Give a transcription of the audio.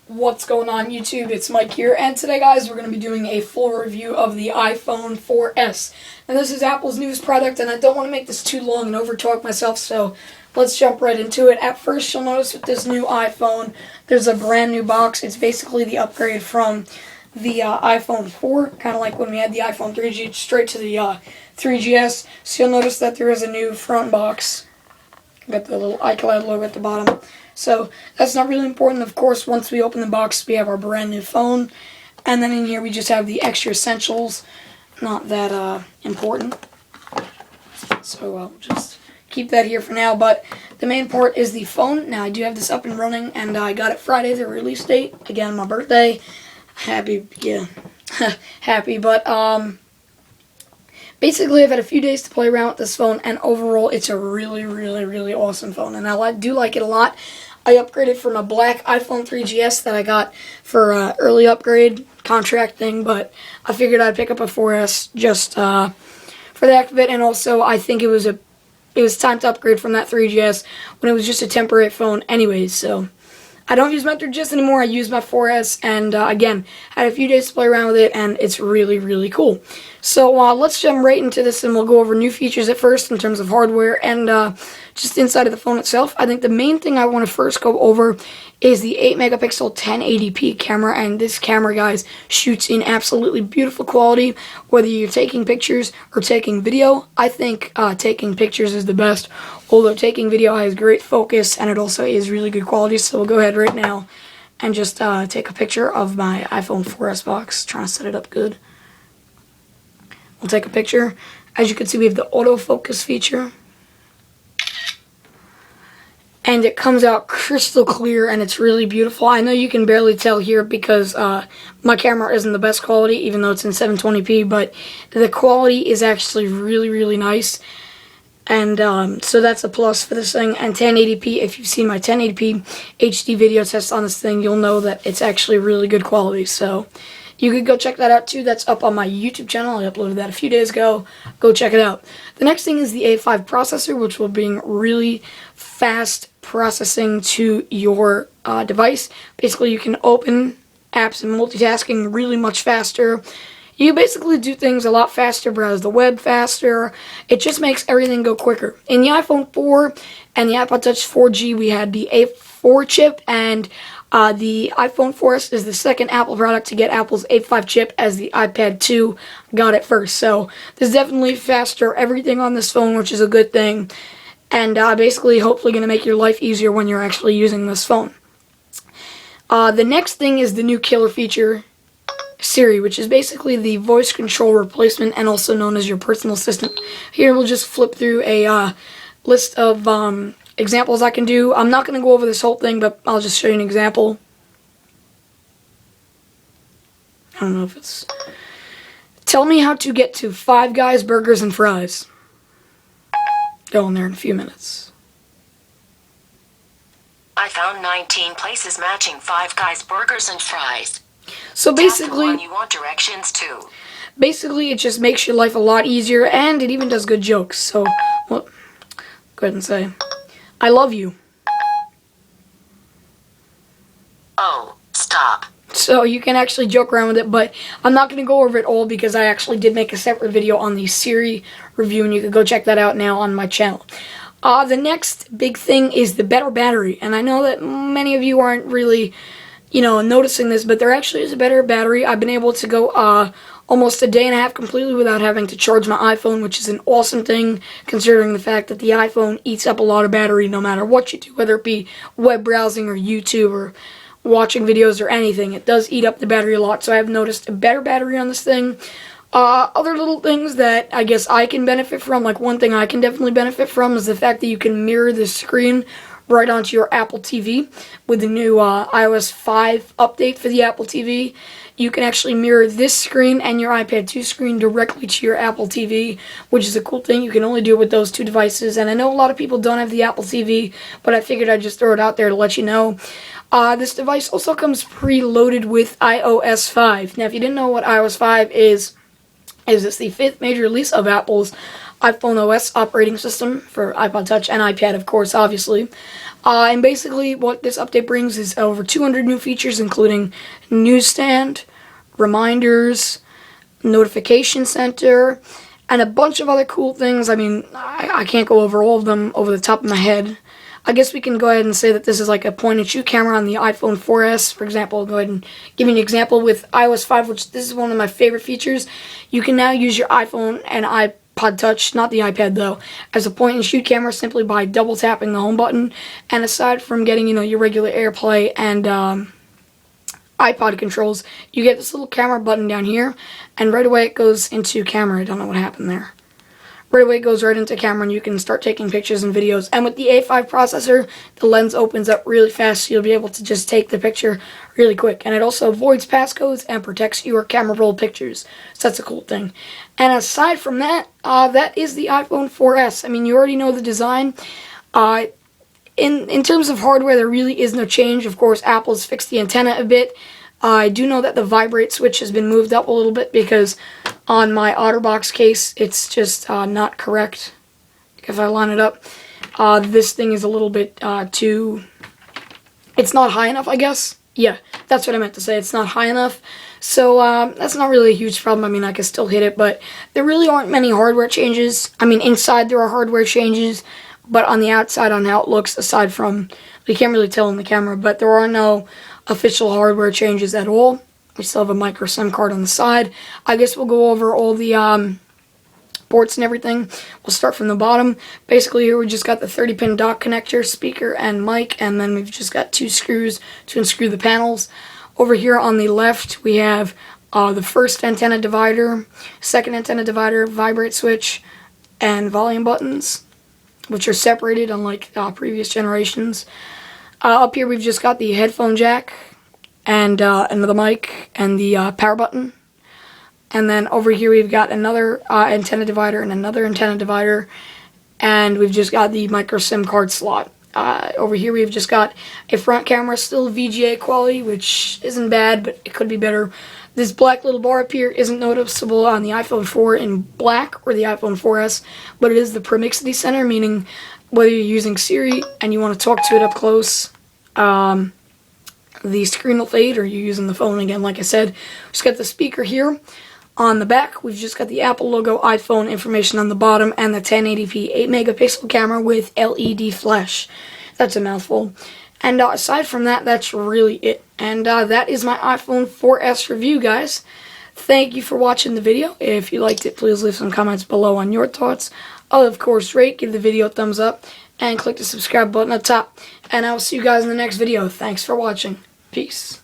What's going on YouTube? It's Mike here, and today guys we're going to be doing a full review of the iPhone 4S. Now this is Apple's newest product, and I don't want to make this too long and overtalk myself, so let's jump right into it. At first you'll notice with this new iPhone there's a brand new box. It's basically the upgrade from the iPhone 4, kind of like when we had the iPhone 3G straight to the 3GS. So you'll notice that there is a new front box. Got the little iCloud logo at the bottom. So that's not really important. Of course, once we open the box, we have our brand new phone. And then in here, we just have the extra essentials. Not that important. So I'll just keep that here for now. But the main part is the phone. Now, I do have this up and running, and I got it Friday, the release date. Again, my birthday. Happy, yeah. Happy, but basically, I've had a few days to play around with this phone, and overall, it's a really, really, really awesome phone, and I do like it a lot. I upgraded from a black iPhone 3GS that I got for early upgrade contract thing, but I figured I'd pick up a 4S just for the heck of it, and also I think it was time to upgrade from that 3GS when it was just a temporary phone anyways, so I don't use my 3GS anymore. I use my 4S, and again, had a few days to play around with it, and it's really, really cool. So let's jump right into this, and we'll go over new features at first in terms of hardware and just inside of the phone itself. I think the main thing I want to first go over is the 8 megapixel 1080p camera, and this camera, guys, shoots in absolutely beautiful quality. Whether you're taking pictures or taking video, I think taking pictures is the best, although taking video has great focus and it also is really good quality. So we'll go ahead right now and just take a picture of my iPhone 4S box, trying to set it up good. We'll take a picture. As you can see, we have the autofocus feature. And it comes out crystal clear, and it's really beautiful. I know you can barely tell here because my camera isn't the best quality, even though it's in 720p, but the quality is actually really, really nice. And so that's a plus for this thing. And 1080p, if you've seen my 1080p HD video test on this thing, you'll know that it's actually really good quality. So you could go check that out too. That's up on my YouTube channel. I uploaded that a few days ago. Go check it out. The next thing is the A5 processor, which will bring really fast processing to your device. Basically, you can open apps and multitasking really much faster. You basically do things a lot faster, browse the web faster. It just makes everything go quicker. In the iPhone 4 and the iPod Touch 4G, we had the A4 chip, and the iPhone 4S is the second Apple product to get Apple's A5 chip, as the iPad 2 got it first. So there's definitely faster everything on this phone, which is a good thing. And basically, hopefully going to make your life easier when you're actually using this phone. The next thing is the new killer feature, Siri, which is basically the voice control replacement and also known as your personal assistant. Here we'll just flip through a list of examples I can do. I'm not going to go over this whole thing, but I'll just show you an example. I don't know if it's... Tell me how to get to Five Guys Burgers and Fries. Going there in a few minutes. I found 19 places matching Five Guys Burgers and Fries. So basically, Tap the one you want directions to. Basically, it just makes your life a lot easier, and it even does good jokes. So, well, go ahead and say, I love you. Oh, stop. So you can actually joke around with it, but I'm not going to go over it all because I actually did make a separate video on the Siri review, and you can go check that out now on my channel. The next big thing is the better battery, and I know that many of you aren't really, noticing this, but there actually is a better battery. I've been able to go almost a day and a half completely without having to charge my iPhone, which is an awesome thing considering the fact that the iPhone eats up a lot of battery no matter what you do, whether it be web browsing or YouTube or watching videos or anything. It does eat up the battery a lot, so I have noticed a better battery on this thing. Other little things that I guess I can benefit from, like one thing I can definitely benefit from is the fact that you can mirror the screen right onto your Apple TV with the new iOS 5 update for the Apple TV. You can actually mirror this screen and your iPad 2 screen directly to your Apple TV, which is a cool thing. You can only do it with those two devices, and I know a lot of people don't have the Apple TV, but I figured I'd just throw it out there to let you know. This device also comes preloaded with iOS 5. Now, if you didn't know what iOS 5 is it's the 5th major release of Apple's iPhone OS operating system for iPod Touch and iPad, of course, obviously. And basically what this update brings is over 200 new features, including newsstand, reminders, notification center, and a bunch of other cool things. I mean, I can't go over all of them over the top of my head. I guess we can go ahead and say that this is like a point-and-shoot camera on the iPhone 4S. For example, I'll go ahead and give you an example with iOS 5, which this is one of my favorite features. You can now use your iPhone and iPod Touch, not the iPad though, as a point-and-shoot camera simply by double-tapping the home button. And aside from getting, your regular AirPlay and iPod controls, you get this little camera button down here, and right away it goes into camera. I don't know what happened there. Right away it goes right into camera, and you can start taking pictures and videos. And with the A5 processor, the lens opens up really fast, so you'll be able to just take the picture really quick. And it also avoids passcodes and protects your camera roll pictures. So that's a cool thing. And aside from that, that is the iPhone 4S. I mean, you already know the design. In terms of hardware, there really is no change. Of course, Apple's fixed the antenna a bit. I do know that the vibrate switch has been moved up a little bit because on my OtterBox case, it's just not correct. If I line it up, this thing is a little bit too... It's not high enough, I guess. Yeah, that's what I meant to say. It's not high enough. So that's not really a huge problem. I mean, I can still hit it, but there really aren't many hardware changes. I mean, inside there are hardware changes, but on the outside, on how it looks, aside from... You can't really tell in the camera, but there are no official hardware changes at all. We still have a micro SIM card on the side. I guess we'll go over all the ports and everything. We'll start from the bottom. Basically here we just got the 30-pin dock connector, speaker, and mic, and then we've just got 2 screws to unscrew the panels. Over here on the left we have the first antenna divider, second antenna divider, vibrate switch, and volume buttons, which are separated unlike previous generations. Up here we've just got the headphone jack and another mic and the power button. And then over here we've got another antenna divider and another antenna divider. And we've just got the micro SIM card slot. Over here we've just got a front camera, still VGA quality, which isn't bad, but it could be better. This black little bar up here isn't noticeable on the iPhone 4 in black or the iPhone 4S, but it is the Proximity Center, meaning whether you're using Siri and you want to talk to it up close, the screen will fade, or you're using the phone again, like I said. We've just got the speaker here. On the back, we've just got the Apple logo, iPhone information on the bottom, and the 1080p 8-megapixel camera with LED flash. That's a mouthful. And aside from that, that's really it. And that is my iPhone 4S review, guys. Thank you for watching the video. If you liked it, please leave some comments below on your thoughts. I'll, of course, rate, give the video a thumbs up, and click the subscribe button up top. And I will see you guys in the next video. Thanks for watching. Peace.